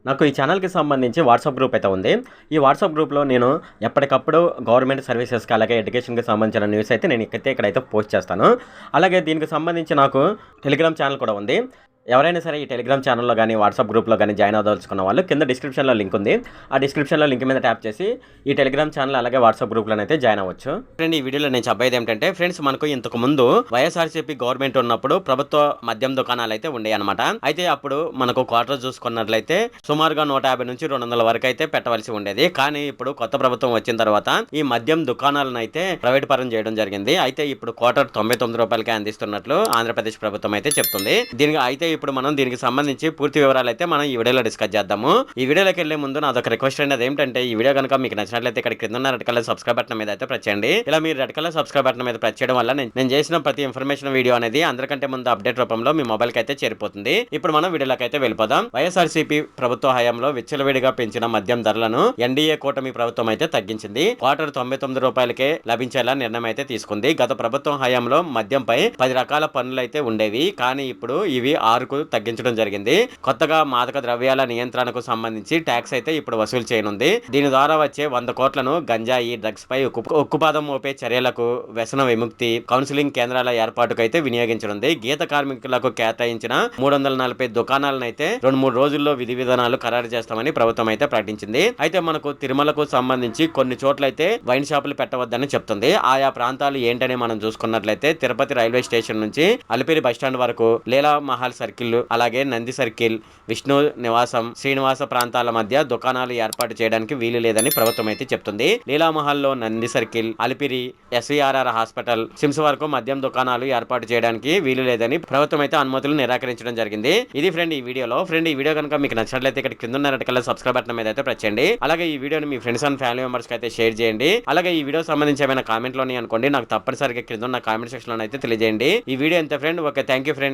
నాకు ఈ ఛానల్‌కి సంబంధించి వాట్సాప్ గ్రూప్ అయితే ఉంది. ఈ వాట్సాప్ గ్రూప్‌లో నేను ఎప్పటికప్పుడు గవర్నమెంట్ సర్వీసెస్‌కి అలాగే ఎడ్యుకేషన్‌కి సంబంధించిన న్యూస్ అయితే నేను ఇక్కడైతే పోస్ట్ చేస్తాను. అలాగే దీనికి సంబంధించి నాకు టెలిగ్రామ్ ఛానల్ కూడా ఉంది. ఎవరైనా సరే ఈ టెలిగ్రామ్ ఛానల్‌లో గాని, వాట్సాప్ గ్రూప్‌లో గాని జాయిన్ అవ్వదలుచుకున్న వాళ్ళు కింద డిస్క్రిప్షన్‌లో లింక్ ఉంది. ఆ డిస్క్రిప్షన్‌లో లింక్ మీద ట్యాప్ చేసి ఈ టెలిగ్రామ్ ఛానల్ అలాగే వాట్సాప్ గ్రూప్‌లోనైతే జాయిన్ అవ్వచ్చు. ఫ్రెండ్ ఈ వీడియోలో నేను చెప్పేది ఏంటంటే ఫ్రెండ్స్ మనకు ఇంతకు ముందు వైఎస్ఆర్‌సీపీ గవర్నమెంట్ ఉన్నప్పుడు ప్రభుత్వ మద్యం దుకాణాలు అయితే ఉండేయన్నమాట. అయితే అప్పుడు మనకు క్వార్టర్ చూసుకున్నట్లయితే సుమారుగా 150 నుంచి 200 వరకు అయితే పెట్టవలసి ఉండేది. కానీ ఇప్పుడు కొత్త ప్రభుత్వం వచ్చిన తర్వాత ఈ మద్యం దుకాణాలను అయితే ప్రైవేట్ పరం చేయడం జరిగింది. అయితే ఇప్పుడు క్వార్టర్ ₹99కే అందిస్తున్నట్లు ఆంధ్రప్రదేశ్ ప్రభుత్వం అయితే చెప్తుంది. ఇప్పుడు మనం దీనికి సంబంధించి పూర్తి వివరాలు అయితే మనం ఈ వీడియోలో డిస్కస్ చేద్దాము. ఈ వీడియోలోకి వెళ్లే ముందు నాదొక రిక్వెస్ట్ అండి, అదేంటంటే ఈ వీడియో కనుక మీకు నచ్చినట్లయితే ఇక్కడ కింద ఉన్న రెడ్ కలర్ సబ్స్క్రైబ్ బటన్ మీద అయితే ప్రెస్ చేయండి. ఇలా మీరు రెడ్ కలర్ సబ్స్క్రైబ్ బటన్ మీద ప్రెస్ చేయడం వల్ల నేను చేసిన ప్రతి ఇన్ఫర్మేషన్ వీడియో అనేది అందరికంటే ముందు అప్డేట్ రూపంలో మీ మొబైల్ కి అయితే చేరిపోతుంది. ఇప్పుడు మనం వీడియోలోకి అయితే వెళ్ళిపోదాం. వైఎస్ఆర్సీపీ ప్రభుత్వ హయాంలో విచ్చలవిడిగా పెంచిన మద్యం ధరలను ఎన్డీఏ కూటమి ప్రభుత్వం అయితే తగ్గించింది. క్వార్టర్ ₹99కే లభించేలా నిర్ణయం అయితే తీసుకుంది. గత ప్రభుత్వం హయాంలో మద్యంపై 10 రకాల పన్నులు అయితే ఉండేవి. కానీ ఇప్పుడు ఇవి 6 తగ్గించడం జరిగింది. కొత్తగా మాదక ద్రవ్యాల నియంత్రణకు సంబంధించి ట్యాక్స్ అయితే ఇప్పుడు వసూలు చేయనుంది. దీని ద్వారా వచ్చే 100 కోట్లను గంజాయి, డ్రగ్స్ పై ఉక్కుపాదం మోపే చర్యలకు, వ్యసన విముక్తి, కౌన్సిలింగ్ కేంద్రాల ఏర్పాటుకు అయితే వినియోగించనుంది. గీత కార్మికులకు కేటాయించిన 340 దుకాణాలను అయితే 2-3 రోజుల్లో విధి విధానాలు ఖరారు చేస్తామని ప్రభుత్వం అయితే ప్రకటించింది. అయితే మనకు తిరుమలకు సంబంధించి కొన్ని చోట్లయితే వైన్ షాపులు పెట్టవద్దని చెప్తుంది. ఆయా ప్రాంతాలు ఏంటని మనం చూసుకున్నట్లయితే తిరుపతి రైల్వే స్టేషన్ నుంచి అలిపిరి బస్టాండ్ వరకు, లీలా మహల్ సర్కిల్, అలాగే నంది సర్కిల్, విష్ణు నివాసం, శ్రీనివాస ప్రాంతాల మధ్య దుకాణాలు ఏర్పాటు చేయడానికి వీలు లేదని ప్రభుత్వం అయితే చెప్తుంది. లీలామహల్లో Nandi circle, Alipiri, SVRR hospital, SIMS వరకు మద్యం దుకాణాలు ఏర్పాటు చేయడానికి వీలు లేదని ప్రభుత్వం అయితే అనుమతులు నిరాకరించడం జరిగింది. ఇది ఫ్రెండ్ ఈ వీడియోలో. ఫ్రెండ్ ఈ వీడియో కనుక మీకు నచ్చినట్లయితే ఇక్కడ కింద ఉన్న రెడ్ కలర్ సబ్స్క్రైబ్ బటన్ మీద అయితే ప్రెస్ చేయండి. అలాగే ఈ వీడియోని మీ ఫ్రెండ్స్ అండ్ ఫ్యామిలీ మెంబర్స్ కి అయితే షేర్ చేయండి. అలాగే ఈ వీడియో సంబంధించి ఏమైనా కామెంట్లోని అనుకోండి, నాకు తప్పనిసరిగా కింద ఉన్న కామెంట్ సెక్షన్ లో అయితే తెలియజేయండి. ఈ వీడియో ఎంత friend. Okay, thank you friend.